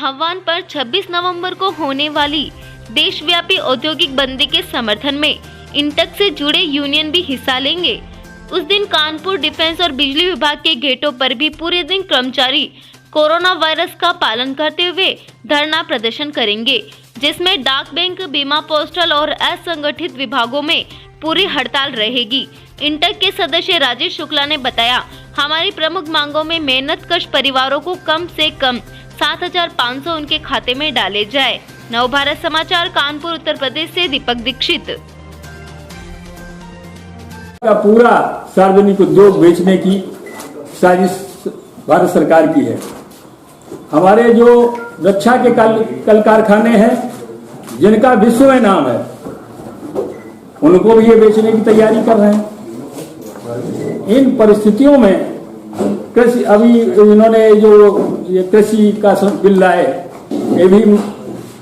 आह्वान पर 26 नवंबर को होने वाली देशव्यापी औद्योगिक बंदी के समर्थन में इंटक से जुड़े यूनियन भी हिस्सा लेंगे। उस दिन कानपुर डिफेंस और बिजली विभाग के गेटों पर भी पूरे दिन कर्मचारी कोरोना वायरस का पालन करते हुए धरना प्रदर्शन करेंगे, जिसमें डाक बैंक, बीमा, पोस्टल और असंगठित विभागों में पूरी हड़ताल रहेगी। इंटक के सदस्य राजेश शुक्ला ने बताया, हमारी प्रमुख मांगों में मेहनतकश परिवारों को कम से कम 7,500 उनके खाते में डाले जाए। नवभारत समाचार, कानपुर, उत्तर प्रदेश से दीपक दीक्षित। का पूरा सार्वजनिक उद्योग बेचने की साजिश भारत सरकार की है। हमारे जो रक्षा के कल कारखाने हैं, जिनका विश्व में नाम है, उनको भी ये बेचने की तैयारी कर रहे हैं। इन परिस्थितियों में कृषि, अभी इन्होंने जो ये कृषि का बिल लाए, ये भी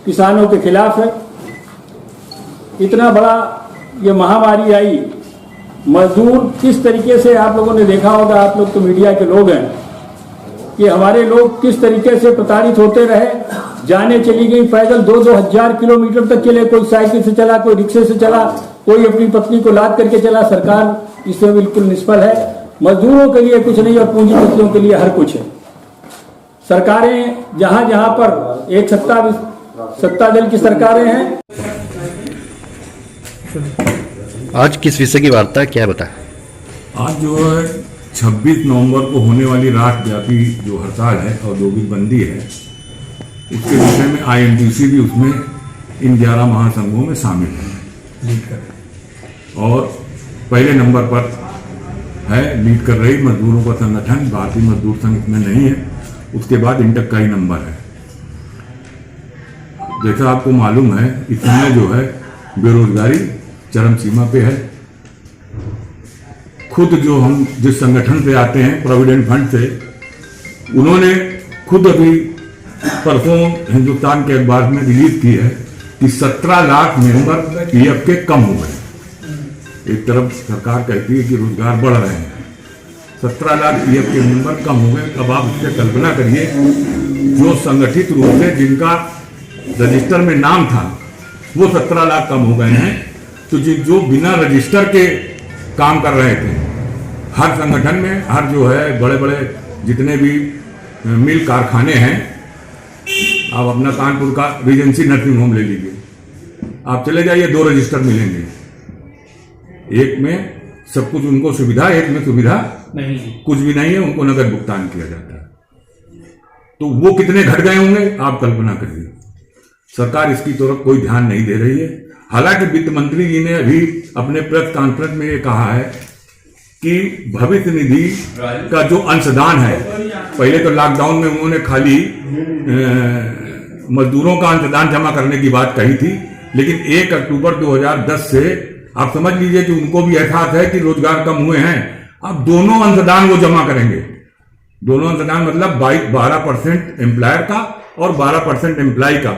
किसानों के खिलाफ है। इतना बड़ा ये महामारी आई, मजदूर किस तरीके से, आप लोगों ने देखा होगा, आप लोग तो मीडिया के लोग हैं, कि हमारे लोग किस तरीके से प्रताड़ित होते रहे। जाने चली गई पैदल 2-2 हजार किलोमीटर तक के लिए, कोई साइकिल से चला, कोई रिक्शे से चला, कोई अपनी पत्नी को लाद करके चला। सरकार इसमें बिल्कुल निष्फल है। मजदूरों के लिए कुछ नहीं और पूंजीपतियों के लिए हर कुछ है। सरकारें जहां जहां पर एक सत्ता दल की सरकारें हैं। आज किस विषय की वार्ता है, क्या बताएं? आज जो है 26 नवंबर को होने वाली राष्ट्रव्यापी जो हड़ताल है, औद्योगिक बंदी है, उसके विषय में INTUC भी उसमें इन 11 महासंघों में शामिल है और पहले नंबर पर है लीड कर रही मजदूरों का संगठन भारतीय मजदूर संघ इसमें नहीं है। उसके बाद इंटक का ही नंबर है। जैसा आपको मालूम है, इस समय जो है बेरोजगारी चरम सीमा पे है। खुद जो हम जिस संगठन से आते हैं, प्रोविडेंट फंड से, उन्होंने खुद अभी परसों हिंदुस्तान के अखबार में रिलीज की है कि 17 लाख मेंबर PF के कम हो गए। एक तरफ सरकार कहती है कि रोजगार बढ़ रहे हैं, 17 लाख PF के मेंबर कम हो गए। अब आप इससे कल्पना करिए, जो संगठित रूप से जिनका रजिस्टर में नाम था वो 17 लाख कम हो गए हैं, तो जो बिना रजिस्टर के काम कर रहे थे हर संगठन में, हर जो है बड़े बड़े जितने भी मिल कारखाने हैं, आप अपना कानपुर का रीजेंसी नर्सिंग होम ले लीजिए, आप चले जाइए, 2 रजिस्टर मिलेंगे। एक में सब कुछ उनको सुविधा, एक में सुविधा नहीं, कुछ भी नहीं है, उनको नगद भुगतान किया जाता है। तो वो कितने घट गए होंगे, आप कल्पना करिए। सरकार इसकी तरफ कोई ध्यान नहीं दे रही है। हालांकि वित्त मंत्री जी ने अभी अपने प्रेस कॉन्फ्रेंस में ये कहा है कि भविष्य निधि का जो अंशदान है, पहले तो लॉकडाउन में उन्होंने खाली मजदूरों का अंशदान जमा करने की बात कही थी, लेकिन 1 अक्टूबर 2010 से आप समझ लीजिए कि उनको भी एहसास है कि रोजगार कम हुए हैं। अब दोनों अंशदान वो जमा करेंगे। दोनों अंशदान मतलब 12% एम्प्लॉयर का और 12% एम्प्लॉय का,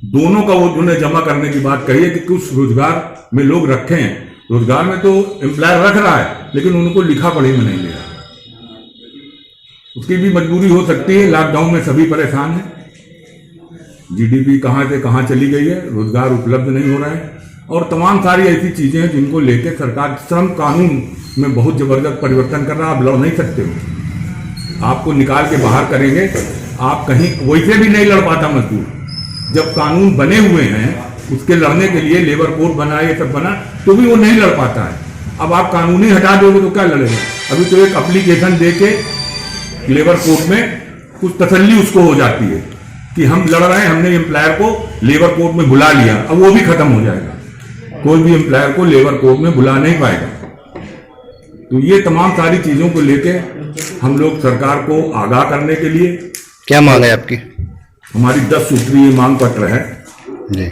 दोनों का वो उन्हें जमा करने की बात कही है कि कुछ रोजगार में लोग रखें। रोजगार में तो एम्प्लॉयर रख रहा है, लेकिन उनको लिखा पढ़ी में नहीं ले रहा। उसकी भी मजबूरी हो सकती है, लॉकडाउन में सभी परेशान हैं। GDP कहां से कहां चली गई है, रोजगार उपलब्ध नहीं हो रहा है और तमाम सारी ऐसी चीजें हैं जिनको लेकर सरकार श्रम कानून में बहुत जबरदस्त परिवर्तन कर रहा है। आप लड़ नहीं सकते हो, आपको निकाल के बाहर करेंगे। आप कहीं वैसे भी नहीं लड़ पाता मजदूर। जब कानून बने हुए हैं, उसके लड़ने के लिए लेबर कोड बना, ये सब बना, तो भी वो नहीं लड़ पाता है। अब आप कानून ही हटा दोगे तो क्या लड़ेगा? अभी तो एक एप्लीकेशन दे के लेबर कोड में कुछ तसल्ली उसको हो जाती है कि हम लड़ रहे हैं, हमने एम्प्लॉयर को लेबर कोड में बुला लिया। अब वो भी खत्म हो जाएगा, कोई भी एम्प्लॉयर को लेबर कोड में बुला नहीं पाएगा। तो ये तमाम सारी चीजों को लेके हम लोग सरकार को आगाह करने के लिए, क्या मांग है आपकी? हमारी 10 सूत्रीय मांग पत्र है जी।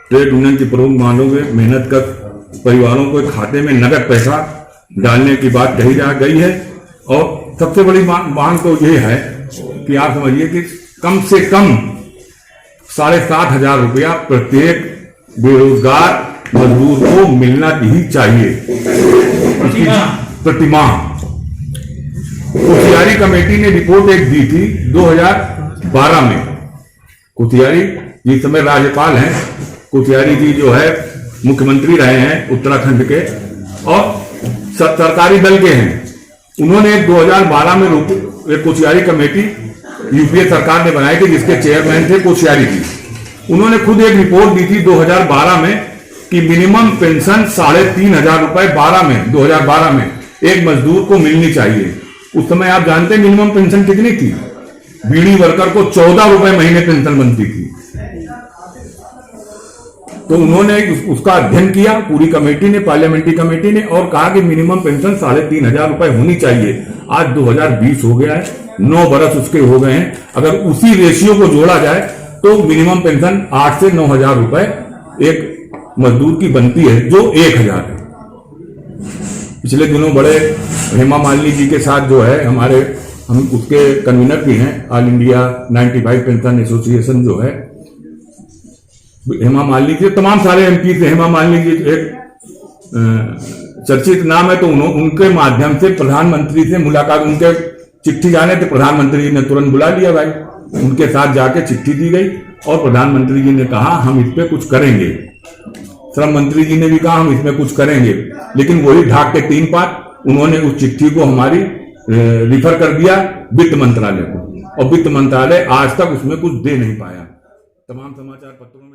ट्रेड यूनियन की प्रमुख मांगों में मेहनत कर परिवारों को खाते में नगद पैसा डालने की बात कही जा गई है और सबसे बड़ी मांग तो ये है कि आप समझिए कि कम से कम 7,500 रुपया प्रत्येक बेरोजगार मजदूर को मिलना ही चाहिए प्रतिमाह। होशियारी कमेटी ने रिपोर्ट एक दी थी 2012 में कोश्यारी जी इस समय राज्यपाल हैं, कोश्यारी जी जो है मुख्यमंत्री रहे हैं उत्तराखंड के और सरकारी दल के हैं। उन्होंने 2012 में एक कोश्यारी कमेटी यूपीए सरकार ने बनाई थी जिसके चेयरमैन थे कोश्यारी जी। उन्होंने खुद एक रिपोर्ट दी थी 2012 में कि मिनिमम पेंशन 3,500 रुपए 2012 में एक मजदूर को मिलनी चाहिए। उस समय आप जानते हैं मिनिमम पेंशन कितनी थी? बीड़ी वर्कर को 14 रुपए महीने पेंशन बनती थी। तो उन्होंने उसका अध्ययन किया पूरी कमेटी ने, पार्लियामेंट्री कमेटी ने, और कहा कि मिनिमम पेंशन 3,500 रुपए होनी चाहिए। आज 2020 हो गया है, 9 बरस उसके हो गए हैं। अगर उसी रेशियो को जोड़ा जाए तो मिनिमम पेंशन 8 से 9,000 रुपए एक मजदूर की बनती है, जो 1,000 है। पिछले दिनों बड़े हेमा मालिनी जी के साथ जो है हम उसके कन्वीनर भी हैं, ऑल इंडिया 95 पेंशन एसोसिएशन जो है, हेमा मालिनी जी, तमाम सारे एमपी थे। हेमा मालिनी जी एक चर्चित नाम है, तो उनके माध्यम से प्रधानमंत्री से मुलाकात, उनके चिट्ठी जाने थे, प्रधानमंत्री जी ने तुरंत बुला लिया भाई। उनके साथ जाके चिट्ठी दी गई और प्रधानमंत्री जी ने कहा हम इस पे कुछ करेंगे। श्रम मंत्री जी ने भी कहा हम इसमें कुछ करेंगे, लेकिन वही ढाक के 3 पात उन्होंने उस चिट्ठी को हमारी रिफर कर दिया वित्त मंत्रालय को, और वित्त मंत्रालय आज तक उसमें कुछ दे नहीं पाया। तमाम समाचार पत्रों